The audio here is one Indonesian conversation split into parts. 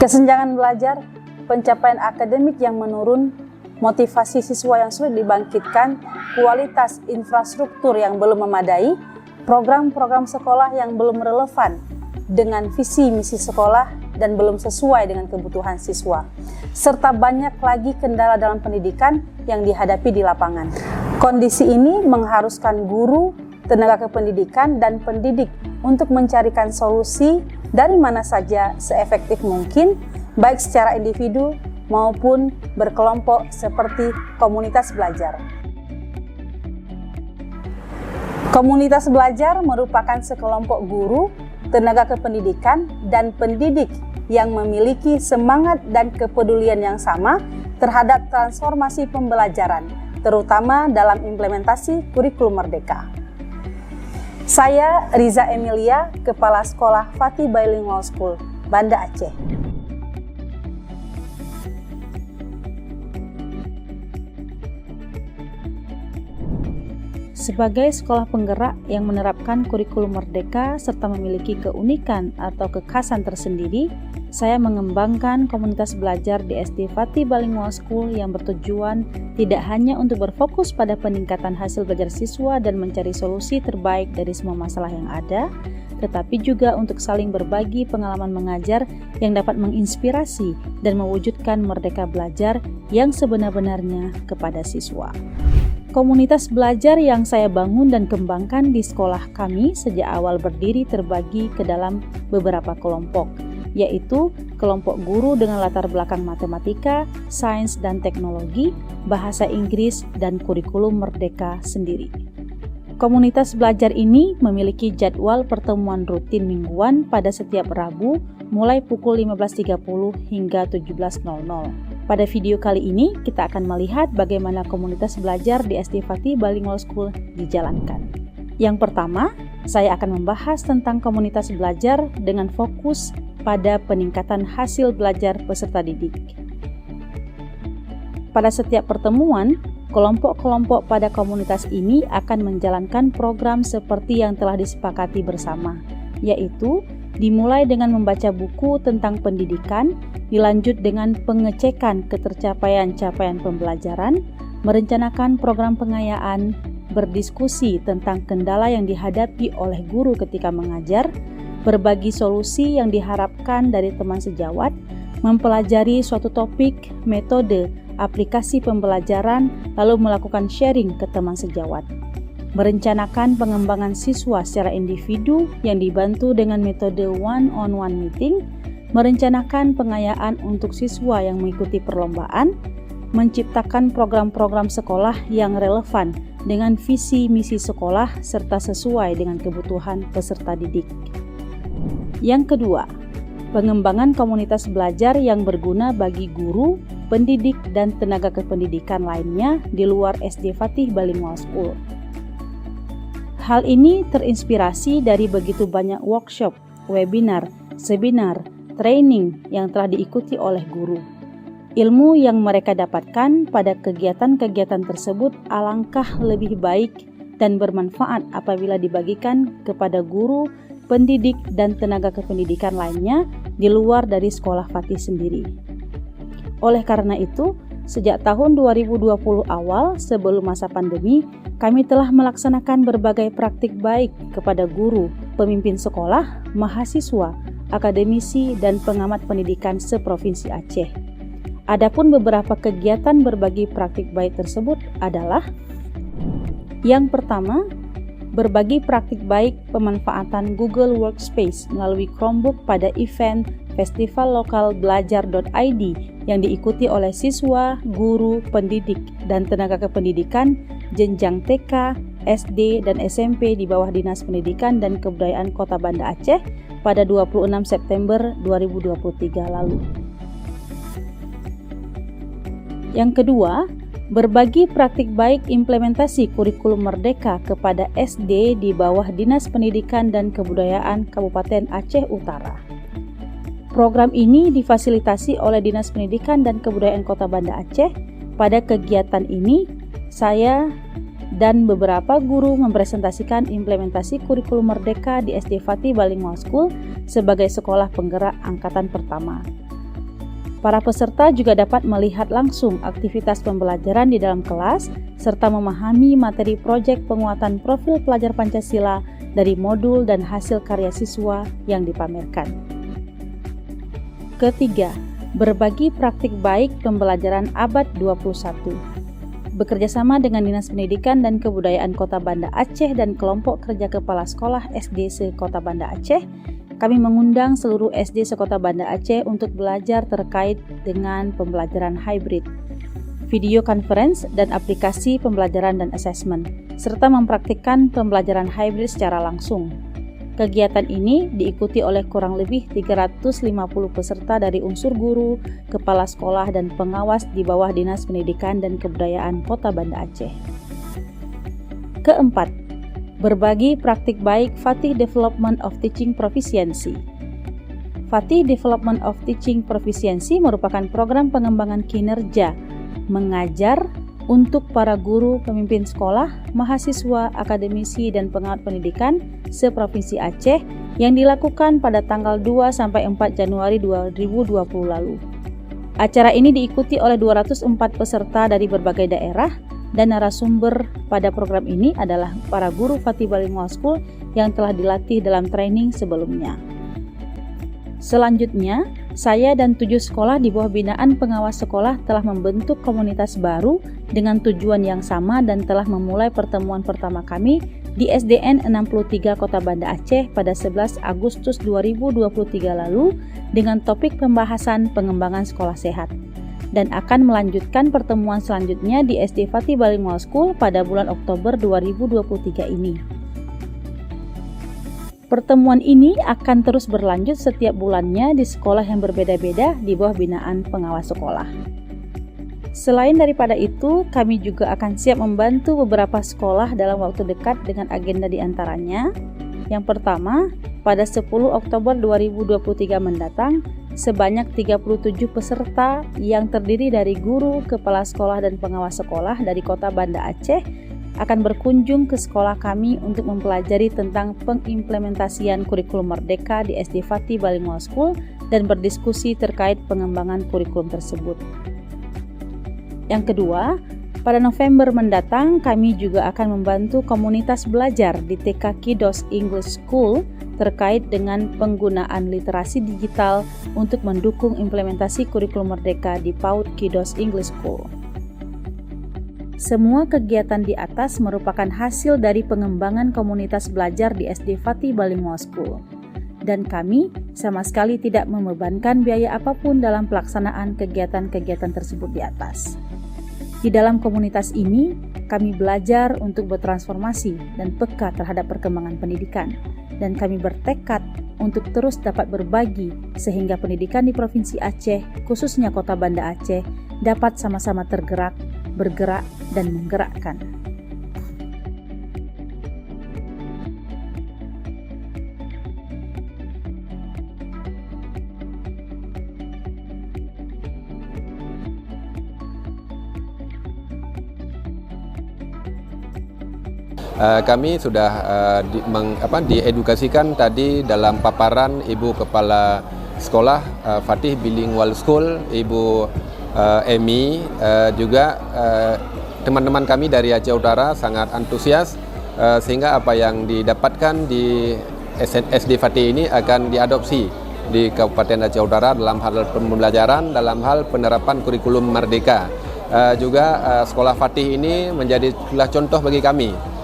Kesenjangan belajar, pencapaian akademik yang menurun, motivasi siswa yang sulit dibangkitkan, kualitas infrastruktur yang belum memadai, program-program sekolah yang belum relevan dengan visi misi sekolah dan belum sesuai dengan kebutuhan siswa, serta banyak lagi kendala dalam pendidikan yang dihadapi di lapangan. Kondisi ini mengharuskan guru, tenaga kependidikan, dan pendidik untuk mencarikan solusi dari mana saja seefektif mungkin, baik secara individu maupun berkelompok seperti komunitas belajar. Komunitas belajar merupakan sekelompok guru, tenaga kependidikan, dan pendidik yang memiliki semangat dan kepedulian yang sama terhadap transformasi pembelajaran, terutama dalam implementasi kurikulum merdeka. Saya Riza Emilia, Kepala Sekolah Fatih Bilingual School, Banda Aceh. Sebagai sekolah penggerak yang menerapkan kurikulum merdeka serta memiliki keunikan atau kekhasan tersendiri, saya mengembangkan komunitas belajar di SD Fatih Bilingual School yang bertujuan tidak hanya untuk berfokus pada peningkatan hasil belajar siswa dan mencari solusi terbaik dari semua masalah yang ada, tetapi juga untuk saling berbagi pengalaman mengajar yang dapat menginspirasi dan mewujudkan merdeka belajar yang sebenar-benarnya kepada siswa. Komunitas belajar yang saya bangun dan kembangkan di sekolah kami sejak awal berdiri terbagi ke dalam beberapa kelompok, yaitu kelompok guru dengan latar belakang matematika, sains dan teknologi, bahasa Inggris, dan kurikulum merdeka sendiri. Komunitas belajar ini memiliki jadwal pertemuan rutin mingguan pada setiap Rabu mulai pukul 15.30 hingga 17.00. Pada video kali ini, kita akan melihat bagaimana komunitas belajar di SD Fatih Bilingual School dijalankan. Yang pertama, saya akan membahas tentang komunitas belajar dengan fokus pada peningkatan hasil belajar peserta didik. Pada setiap pertemuan, kelompok-kelompok pada komunitas ini akan menjalankan program seperti yang telah disepakati bersama, yaitu dimulai dengan membaca buku tentang pendidikan, dilanjut dengan pengecekan ketercapaian-capaian pembelajaran, merencanakan program pengayaan, berdiskusi tentang kendala yang dihadapi oleh guru ketika mengajar, berbagi solusi yang diharapkan dari teman sejawat, mempelajari suatu topik, metode, aplikasi pembelajaran, lalu melakukan sharing ke teman sejawat. Merencanakan pengembangan siswa secara individu yang dibantu dengan metode one-on-one meeting, merencanakan pengayaan untuk siswa yang mengikuti perlombaan, menciptakan program-program sekolah yang relevan dengan visi misi sekolah serta sesuai dengan kebutuhan peserta didik. Yang kedua, pengembangan komunitas belajar yang berguna bagi guru, pendidik, dan tenaga kependidikan lainnya di luar SD Fatih Bilingual School. Hal ini terinspirasi dari begitu banyak workshop, webinar, seminar, training yang telah diikuti oleh guru. Ilmu yang mereka dapatkan pada kegiatan-kegiatan tersebut alangkah lebih baik dan bermanfaat apabila dibagikan kepada guru, pendidik, dan tenaga kependidikan lainnya di luar dari sekolah Fatih sendiri. Oleh karena itu, sejak tahun 2020 awal sebelum masa pandemi, kami telah melaksanakan berbagai praktik baik kepada guru, pemimpin sekolah, mahasiswa, akademisi, dan pengamat pendidikan seprovinsi Aceh. Adapun beberapa kegiatan berbagi praktik baik tersebut adalah: yang pertama, berbagi praktik baik pemanfaatan Google Workspace melalui Chromebook pada event Festival Lokal Belajar.id yang diikuti oleh siswa, guru, pendidik, dan tenaga kependidikan jenjang TK, SD, dan SMP di bawah Dinas Pendidikan dan Kebudayaan Kota Banda Aceh pada 26 September 2023 lalu. Yang kedua, berbagi praktik baik implementasi kurikulum merdeka kepada SD di bawah Dinas Pendidikan dan Kebudayaan Kabupaten Aceh Utara. Program ini difasilitasi oleh Dinas Pendidikan dan Kebudayaan Kota Banda Aceh. Pada kegiatan ini, saya dan beberapa guru mempresentasikan implementasi kurikulum merdeka di SD Fatih Bilingual School sebagai sekolah penggerak angkatan pertama. Para peserta juga dapat melihat langsung aktivitas pembelajaran di dalam kelas serta memahami materi proyek penguatan profil pelajar Pancasila dari modul dan hasil karya siswa yang dipamerkan. Ketiga, berbagi praktik baik pembelajaran abad 21. Bekerjasama dengan Dinas Pendidikan dan Kebudayaan Kota Banda Aceh dan kelompok kerja kepala sekolah SD se-Kota Banda Aceh, kami mengundang seluruh SD se-Kota Banda Aceh untuk belajar terkait dengan pembelajaran hybrid, video conference dan aplikasi pembelajaran dan asesmen, serta mempraktikkan pembelajaran hybrid secara langsung. Kegiatan ini diikuti oleh kurang lebih 350 peserta dari unsur guru, kepala sekolah, dan pengawas di bawah Dinas Pendidikan dan Kebudayaan Kota Banda Aceh. Keempat, berbagi praktik baik Fatih Development of Teaching Proficiency. Fatih Development of Teaching Proficiency merupakan program pengembangan kinerja mengajar untuk para guru, pemimpin sekolah, mahasiswa, akademisi, dan pengamat pendidikan se-Provinsi Aceh yang dilakukan pada tanggal 2 sampai 4 Januari 2020 lalu. Acara ini diikuti oleh 204 peserta dari berbagai daerah dan narasumber pada program ini adalah para guru Fatih Bilingual School yang telah dilatih dalam training sebelumnya. Selanjutnya, saya dan 7 sekolah di bawah binaan pengawas sekolah telah membentuk komunitas baru dengan tujuan yang sama dan telah memulai pertemuan pertama kami di SDN 63 Kota Banda Aceh pada 11 Agustus 2023 lalu dengan topik pembahasan pengembangan sekolah sehat dan akan melanjutkan pertemuan selanjutnya di SD Fatih Bilingual School pada bulan Oktober 2023 ini. Pertemuan ini akan terus berlanjut setiap bulannya di sekolah yang berbeda-beda di bawah binaan pengawas sekolah. Selain daripada itu, kami juga akan siap membantu beberapa sekolah dalam waktu dekat dengan agenda di antaranya. Yang pertama, pada 10 Oktober 2023 mendatang, sebanyak 37 peserta yang terdiri dari guru, kepala sekolah, dan pengawas sekolah dari Kota Banda Aceh akan berkunjung ke sekolah kami untuk mempelajari tentang pengimplementasian kurikulum Merdeka di SD Fatih Bilingual School dan berdiskusi terkait pengembangan kurikulum tersebut. Yang kedua, pada November mendatang kami juga akan membantu komunitas belajar di TK Kidos English School terkait dengan penggunaan literasi digital untuk mendukung implementasi kurikulum Merdeka di PAUD Kidos English School. Semua kegiatan di atas merupakan hasil dari pengembangan komunitas belajar di SD Fatih Bilingual School. Dan kami sama sekali tidak membebankan biaya apapun dalam pelaksanaan kegiatan-kegiatan tersebut di atas. Di dalam komunitas ini, kami belajar untuk bertransformasi dan peka terhadap perkembangan pendidikan. Dan kami bertekad untuk terus dapat berbagi sehingga pendidikan di Provinsi Aceh, khususnya Kota Banda Aceh, dapat sama-sama tergerak, bergerak, dan menggerakkan. Kami sudah diedukasikan tadi dalam paparan Ibu Kepala Sekolah Fatih Bilingual School, Ibu Emi, juga teman-teman kami dari Aceh Utara sangat antusias sehingga apa yang didapatkan di SD Fatih ini akan diadopsi di Kabupaten Aceh Utara dalam hal pembelajaran, dalam hal penerapan kurikulum Merdeka. Juga sekolah Fatih ini menjadi contoh bagi kami.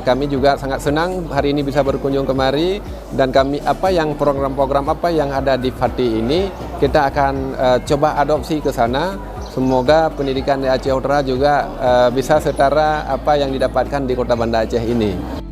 Kami juga sangat senang hari ini bisa berkunjung kemari dan kami program-program apa yang ada di Fatih ini kita akan coba adopsi ke sana. Semoga pendidikan di Aceh Utara juga bisa setara apa yang didapatkan di Kota Banda Aceh ini.